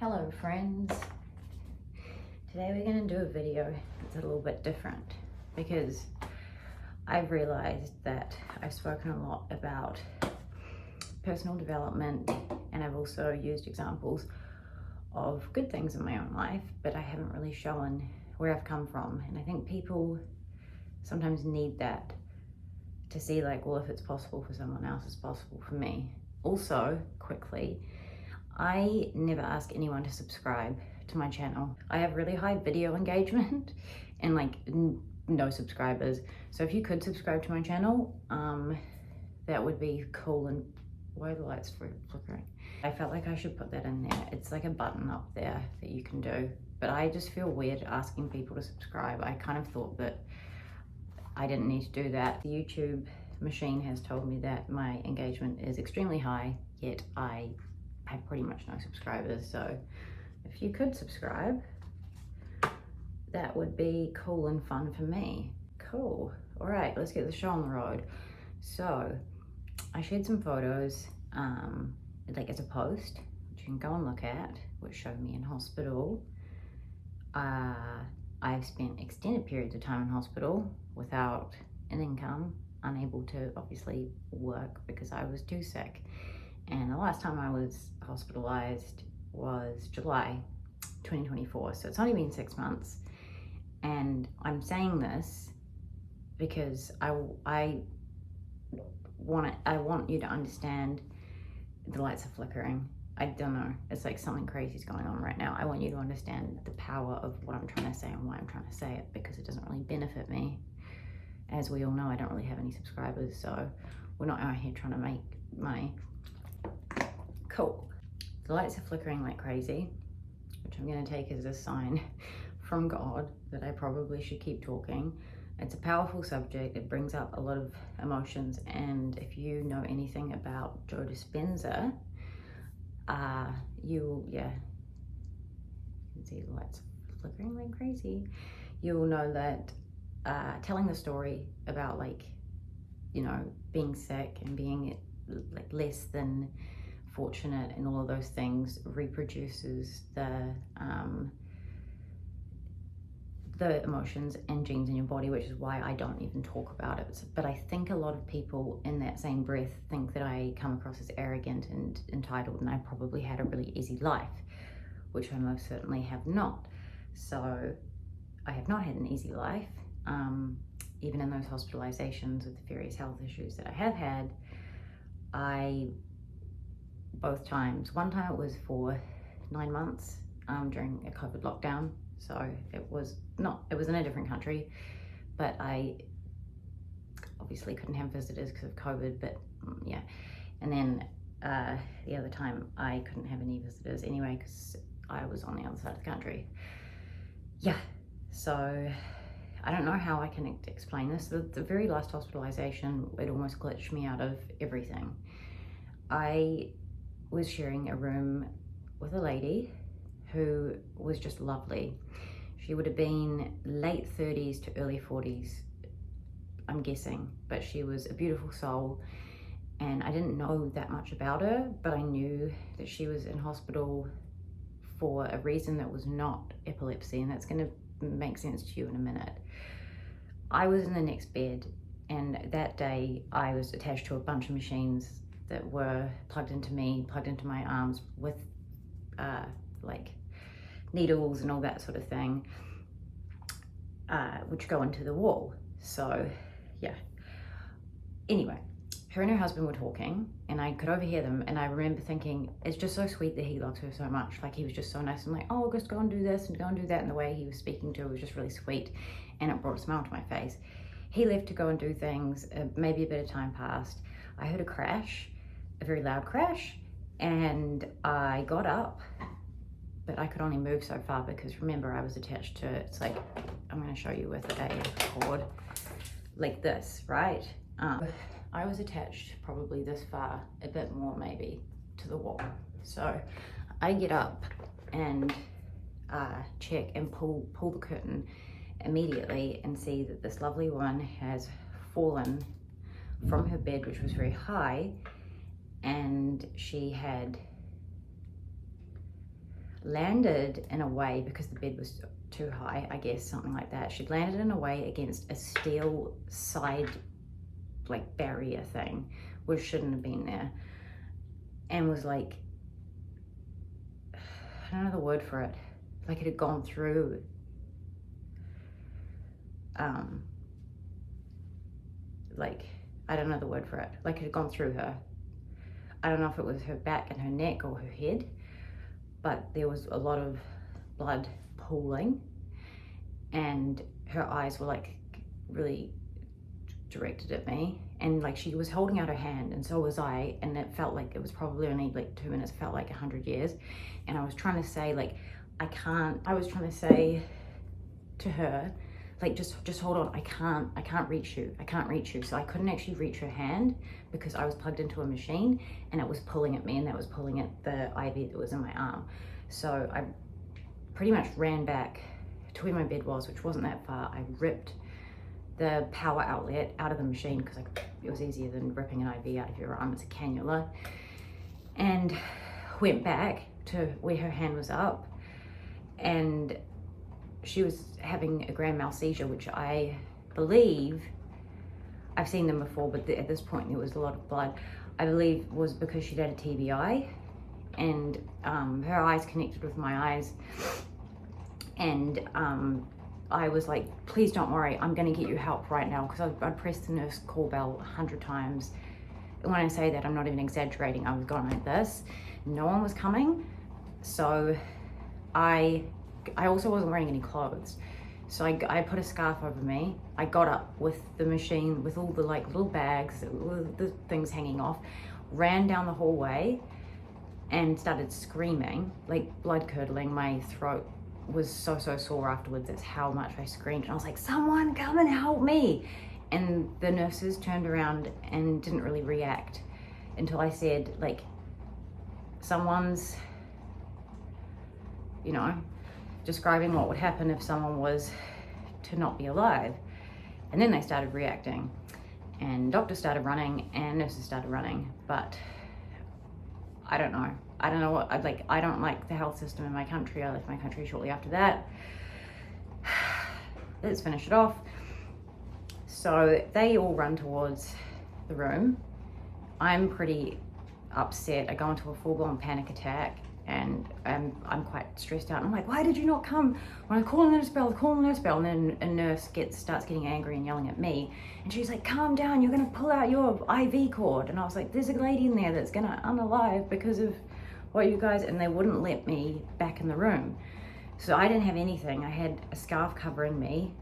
Hello friends, today we're going to do a video that's a little bit different because I've realized that I've spoken a lot about personal development and I've also used examples of good things in my own life, but I haven't really shown where I've come from. And I think people sometimes need that to see like, well, if it's possible for someone else, it's possible for me. Also, quickly, I never ask anyone to subscribe to my channel. I have really high video engagement and like no subscribers. So if you could subscribe to my channel, that would be cool. And why are the lights flickering? I felt like I should put that in there. It's like a button up there that you can do, but I just feel weird asking people to subscribe. I kind of thought that I didn't need to do that. The YouTube machine has told me that my engagement is extremely high, yet I have pretty much no subscribers. So if you could subscribe, that would be cool and fun for me. Cool. All right, let's get the show on the road. So I shared some photos like as a post, which you can go and look at, which showed me in hospital. I've spent extended periods of time in hospital without an income, unable to obviously work because I was too sick. And the last time I was hospitalized was July 2024. So it's only been 6 months. And I'm saying this because I want you to understand. The lights are flickering. I don't know. It's like something crazy is going on right now. I want you to understand the power of what I'm trying to say and why I'm trying to say it, because it doesn't really benefit me. As we all know, I don't really have any subscribers, so we're not out here trying to make money. Cool. The lights are flickering like crazy, which I'm going to take as a sign from God that I probably should keep talking. It's a powerful subject. It brings up a lot of emotions, and if you know anything about Joe Dispenza, you can see the lights flickering like crazy. You'll know that telling the story about being sick and being like less than fortunate and all of those things reproduces the emotions and genes in your body, which is why I don't even talk about it. But I think a lot of people in that same breath think that I come across as arrogant and entitled, and I probably had a really easy life, which I most certainly have not. So I have not had an easy life. Even in those hospitalizations with the various health issues that I have had, both times, one time it was for 9 months during a COVID lockdown. So it was in a different country, but I obviously couldn't have visitors because of COVID, but yeah. And then the other time I couldn't have any visitors anyway because I was on the other side of the country. Yeah, so I don't know how I can explain this. The very last hospitalization, it almost glitched me out of everything. I was sharing a room with a lady who was just lovely. She would have been late 30s to early 40s, I'm guessing, but she was a beautiful soul. And I didn't know that much about her, but I knew that she was in hospital for a reason that was not epilepsy, and that's gonna make sense to you in a minute. I was in the next bed, and that day I was attached to a bunch of machines that were plugged into my arms with like needles and all that sort of thing, which go into the wall. So yeah, anyway, her and her husband were talking and I could overhear them, and I remember thinking, it's just so sweet that he loves her so much. Like, he was just so nice and like, oh, just go and do this and go and do that, and the way he was speaking to her was just really sweet, and it brought a smile to my face. He left to go and do things. Maybe a bit of time passed. I heard a crash, a very loud crash, and I got up, but I could only move so far because remember, I was attached to, it's like, I'm going to show you with a cord like this, right? I was attached probably this far, a bit more maybe, to the wall. So I get up and check and pull the curtain immediately and see that this lovely woman has fallen from her bed, which was very high, and she had landed in a way, because the bed was too high, I guess, something like that. She'd landed in a way against a steel side, like, barrier thing, which shouldn't have been there, and was like, I don't know the word for it, like it had gone through, like, I don't know the word for it, like it had gone through her. I don't know if it was her back and her neck or her head, but there was a lot of blood pooling, and her eyes were like really directed at me, and like she was holding out her hand, and so was I, and it felt like it was probably only like 2 minutes, felt like 100 years. And I was trying to say, like, I was trying to say to her, like, just hold on, I can't reach you, so I couldn't actually reach her hand because I was plugged into a machine and it was pulling at me, and that was pulling at the IV that was in my arm. So I pretty much ran back to where my bed was, which wasn't that far. I ripped the power outlet out of the machine because it was easier than ripping an IV out of your arm. It's a cannula. And went back to where her hand was up, and she was having a grand mal seizure, which I believe, I've seen them before, but at this point there was a lot of blood. I believe was because she'd had a TBI, and her eyes connected with my eyes, and I was like, please don't worry, I'm gonna get you help right now, because I pressed the nurse call bell 100 times. And when I say that, I'm not even exaggerating. I was going like this. No one was coming. So I also wasn't wearing any clothes. So I put a scarf over me. I got up with the machine, with all the like little bags, the things hanging off, ran down the hallway and started screaming, like blood curdling. My throat was so sore afterwards. That's how much I screamed. And I was like, someone come and help me. And the nurses turned around and didn't really react until I said, like, someone's, you know, describing what would happen if someone was to not be alive. And then they started reacting, and doctors started running and nurses started running. But I don't know what I don't like the health system in my country. I left my country shortly after that. Let's finish it off. So they all run towards the room. I'm pretty upset. I go into a full-blown panic attack, and I'm quite stressed out. And I'm like, why did you not come? When I call the nurse bell, and then a nurse starts getting angry and yelling at me. And she's like, calm down, you're gonna pull out your IV cord. And I was like, there's a lady in there that's gonna unalive because of what you guys, and they wouldn't let me back in the room. So I didn't have anything. I had a scarf covering me,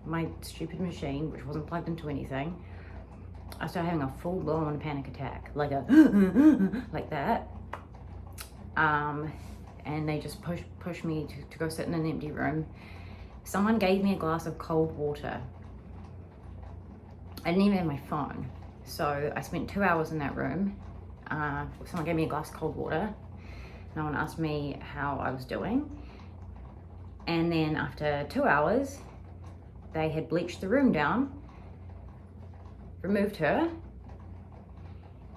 my stupid machine, which wasn't plugged into anything. I started having a full-blown panic attack, like a like that. And they just pushed me to go sit in an empty room. Someone gave me a glass of cold water. I didn't even have my phone. So I spent 2 hours in that room. Someone gave me a glass of cold water. No one asked me how I was doing. And then after 2 hours, they had bleached the room down, removed her,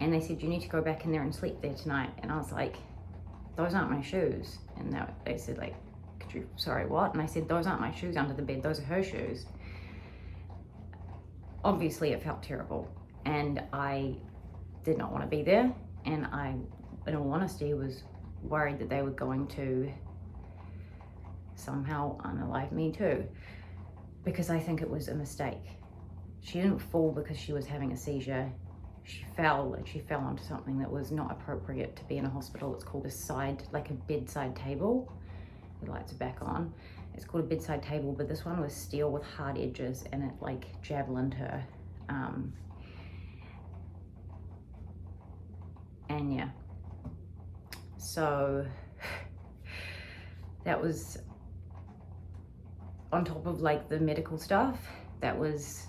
and they said, you need to go back in there and sleep there tonight. And I was like, those aren't my shoes. And they said, like, sorry, what? And I said, those aren't my shoes under the bed, those are her shoes. Obviously it felt terrible, and I did not want to be there. And I, in all honesty, was worried that they were going to somehow unalive me too, because I think it was a mistake. She didn't fall because she was having a seizure. She fell, and she fell onto something that was not appropriate to be in a hospital. It's called a bedside table. The lights are back on. It's called a bedside table, but this one was steel with hard edges, and it like javelined her. And yeah, so that was on top of like the medical stuff. That was,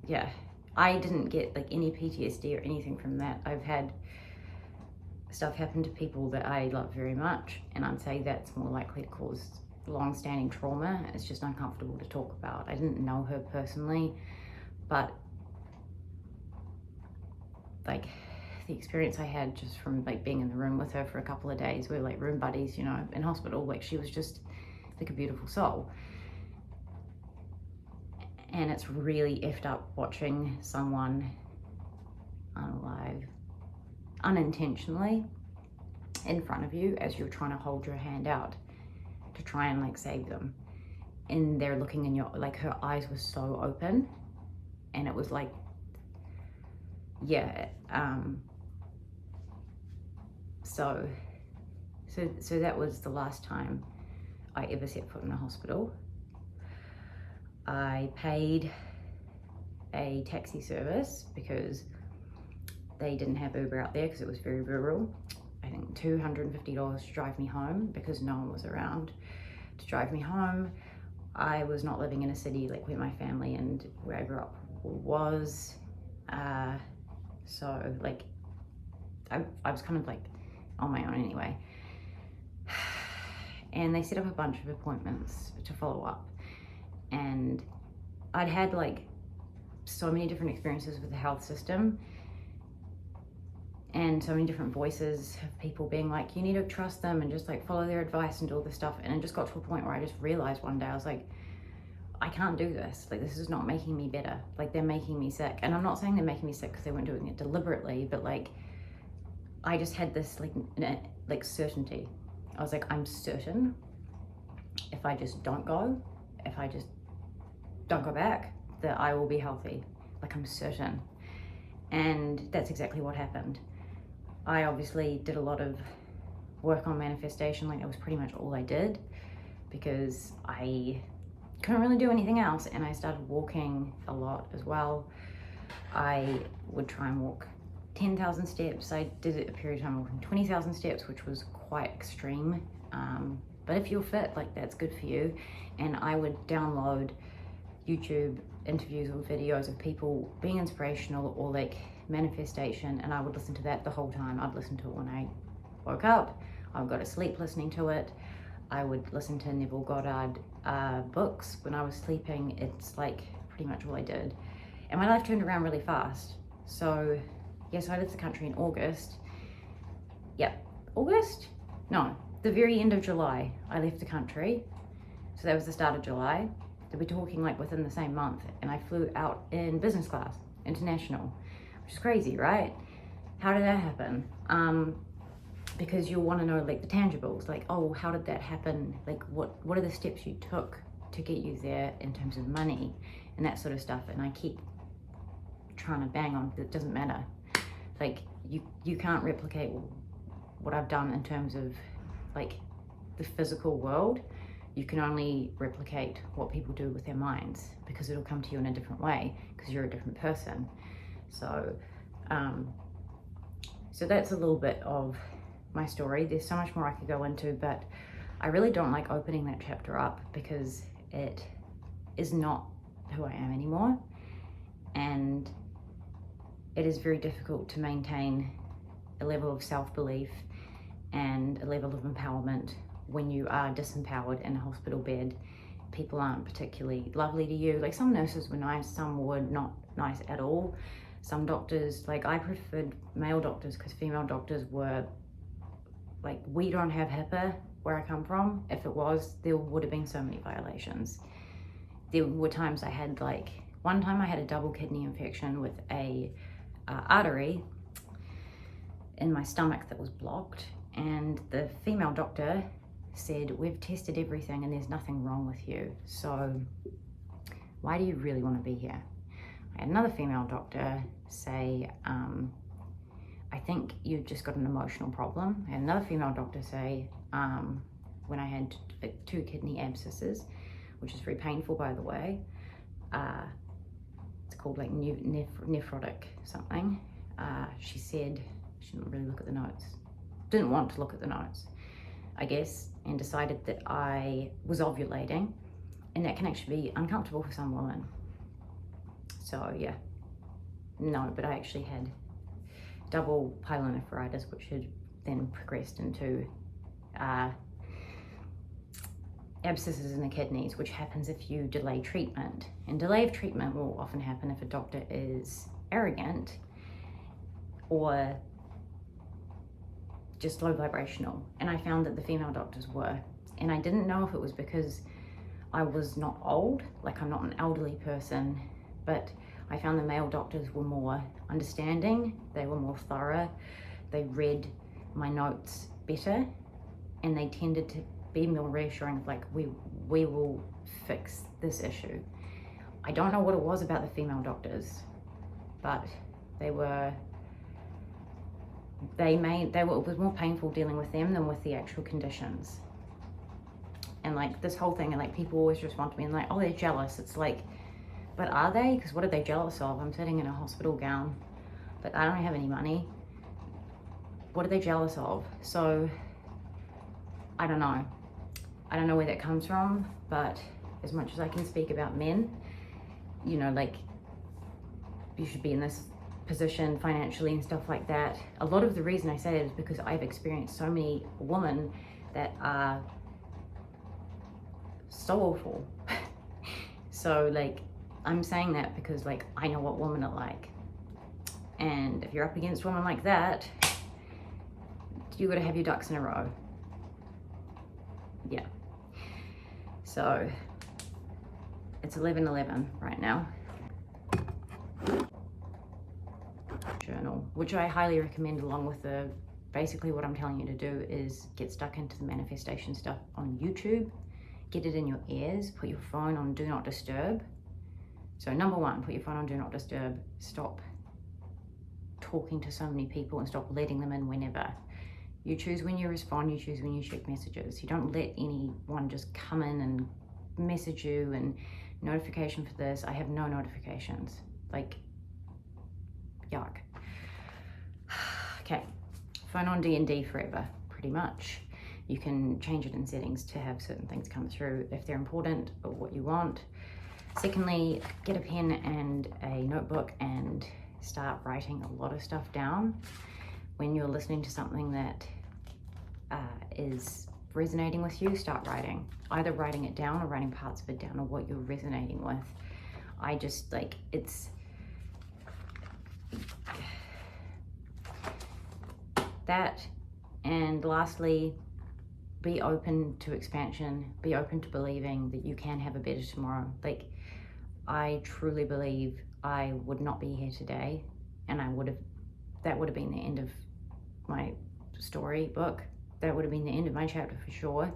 yeah, I didn't get like any PTSD or anything from that. I've had stuff happen to people that I love very much, and I'd say that's more likely to cause long-standing trauma. It's just uncomfortable to talk about. I didn't know her personally, but like the experience I had just from like being in the room with her for a couple of days. We were like room buddies, you know, in hospital. Like she was just like a beautiful soul. And it's really effed up watching someone unalive unintentionally in front of you as you're trying to hold your hand out to try and like save them. And they're looking in your, like her eyes were so open, and it was like, yeah, so that was the last time I ever set foot in a hospital. I paid a taxi service because they didn't have Uber out there because it was very rural. I think $250 to drive me home because no one was around to drive me home. I was not living in a city like where my family and where I grew up was. So like, I was kind of like on my own anyway. And they set up a bunch of appointments to follow up. And I'd had like so many different experiences with the health system and so many different voices of people being like, you need to trust them and just like follow their advice and do all this stuff. And it just got to a point where I just realized one day, I was like, I can't do this. Like, this is not making me better. Like, they're making me sick. And I'm not saying they're making me sick because they weren't doing it deliberately, but like, I just had this like certainty. I was like, I'm certain if I just don't go, if I just don't go back, that I will be healthy. Like, I'm certain. And that's exactly what happened. I obviously did a lot of work on manifestation. Like, that was pretty much all I did because I couldn't really do anything else. And I started walking a lot as well. I would try and walk 10,000 steps. I did a period of time walking 20,000 steps, which was quite extreme. But if you're fit, like, that's good for you. And I would download YouTube interviews or videos of people being inspirational or like manifestation, and I would listen to that the whole time. I'd listen to it when I woke up. I would go to sleep listening to it. I would listen to Neville Goddard books when I was sleeping. It's like pretty much all I did. And my life turned around really fast. So yes, I left the country in August. Yep, August? No, the very end of July, I left the country. So that was the start of July. So we're talking like within the same month, and I flew out in business class, international, which is crazy, right? How did that happen? Because you'll want to know like the tangibles, like, oh, how did that happen? Like, what are the steps you took to get you there in terms of money and that sort of stuff? And I keep trying to bang on, it doesn't matter. Like, you can't replicate what I've done in terms of like the physical world. You can only replicate what people do with their minds, because it'll come to you in a different way because you're a different person. So so that's a little bit of my story. There's so much more I could go into, but I really don't like opening that chapter up because it is not who I am anymore, and it is very difficult to maintain a level of self-belief and a level of empowerment when you are disempowered in a hospital bed. People aren't particularly lovely to you. Like, some nurses were nice, some were not nice at all. Some doctors, like, I preferred male doctors because female doctors were like, we don't have HIPAA where I come from. If it was, there would have been so many violations. There were times I had like, one time I had a double kidney infection with a artery in my stomach that was blocked, and the female doctor said, we've tested everything and there's nothing wrong with you, so why do you really want to be here? I had another female doctor say, I think you've just got an emotional problem. I had another female doctor say, when I had 2 kidney abscesses, which is very painful, by the way, it's called like nephrotic something, she said she didn't really look at the notes, didn't want to look at the notes, I guess, and decided that I was ovulating, and that can actually be uncomfortable for some women. So yeah, no, but I actually had double pyelonephritis, which had then progressed into abscesses in the kidneys, which happens if you delay treatment. And delay of treatment will often happen if a doctor is arrogant or just low vibrational. And I found that the female doctors were. And I didn't know if it was because I was not old, like I'm not an elderly person, but I found the male doctors were more understanding, they were more thorough, they read my notes better, and they tended to be more reassuring of like, we will fix this issue. I don't know what it was about the female doctors, but it was more painful dealing with them than with the actual conditions. And like this whole thing, and like people always respond to me and like, oh, they're jealous. It's like, but are they? Because what are they jealous of? I'm sitting in a hospital gown, but I don't have any money. What are they jealous of? So I don't know. I don't know where that comes from, but as much as I can speak about men, you know, like you should be in this position financially and stuff like that. A lot of the reason I say that is because I've experienced so many women that are so awful. So like, I'm saying that because like, I know what women are like. And if you're up against women like that, you gotta have your ducks in a row. Yeah. So it's 11:11 right now. Journal, which I highly recommend, along with basically what I'm telling you to do is get stuck into the manifestation stuff on YouTube, get it in your ears, put your phone on do not disturb. So number one, put your phone on do not disturb, stop talking to so many people and stop letting them in whenever. You choose when you respond, you choose when you check messages. You don't let anyone just come in and message you and notification for this. I have no notifications, like yuck. Okay, phone on D&D forever, pretty much. You can change it in settings to have certain things come through if they're important or what you want. Secondly, get a pen and a notebook and start writing a lot of stuff down. When you're listening to something that is resonating with you, start writing. Either writing it down or writing parts of it down or what you're resonating with. I just like, it's that. And lastly, be open to expansion, be open to believing that you can have a better tomorrow. Like, I truly believe I would not be here today, and that would have been the end of my storybook. That would have been the end of my chapter for sure,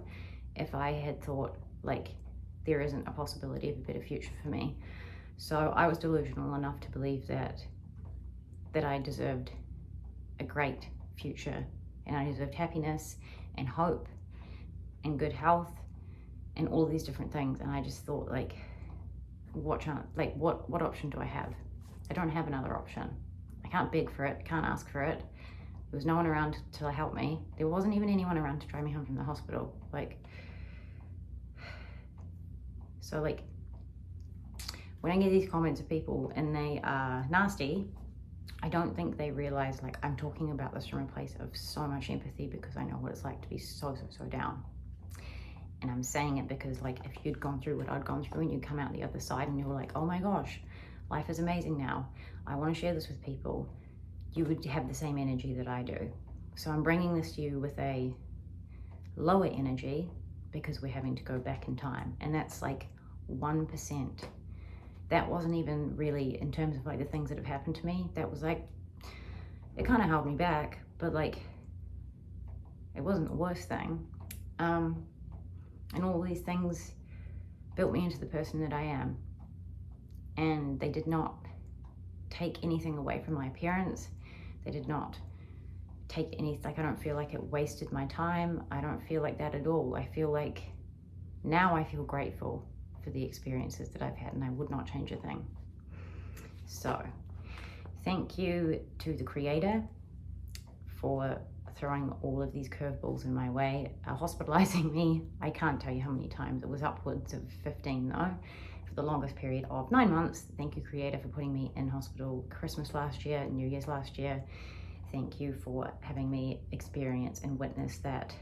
if I had thought like there isn't a possibility of a better future for me. So I was delusional enough to believe that I deserved a great future, and I deserved happiness and hope and good health and all these different things. And I just thought like, what option do I have? I don't have another option. I can't beg for it, can't ask for it. There was no one around to help me. There wasn't even anyone around to drive me home from the hospital. Like, so like, when I get these comments of people and they are nasty, I don't think they realize like I'm talking about this from a place of so much empathy, because I know what it's like to be so down. And I'm saying it because like, if you'd gone through what I'd gone through and you'd come out the other side and you were like, oh my gosh, life is amazing now, I want to share this with people, you would have the same energy that I do. So I'm bringing this to you with a lower energy because we're having to go back in time. And that's like 1%. That wasn't even really, in terms of like the things that have happened to me, that was like, it kind of held me back, but like, it wasn't the worst thing. And all these things built me into the person that I am. And they did not take anything away from my appearance. They did not take anything, like I don't feel like it wasted my time. I don't feel like that at all. I feel like now I feel grateful for the experiences that I've had, and I would not change a thing. So thank you to the Creator for throwing all of these curveballs in my way, hospitalizing me. I can't tell you how many times. It was upwards of 15 though, for the longest period of 9 months. Thank you, Creator, for putting me in hospital Christmas last year, New Year's last year. Thank you for having me experience and witness that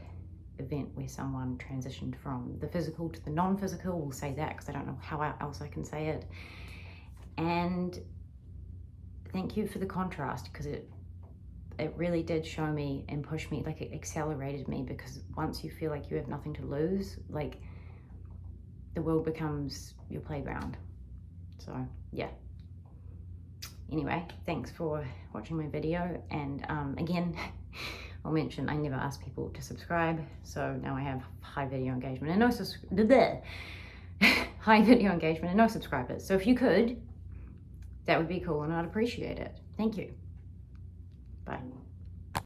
event where someone transitioned from the physical to the non-physical. We'll say that because I don't know how else I can say it. And thank you for the contrast, because it really did show me and push me, like it accelerated me, because once you feel like you have nothing to lose, like the world becomes your playground. So yeah. Anyway, thanks for watching my video. And again, I'll mention I never ask people to subscribe, so now I have high video engagement and no high video engagement and no subscribers. So if you could, that would be cool and I'd appreciate it. Thank you. Bye.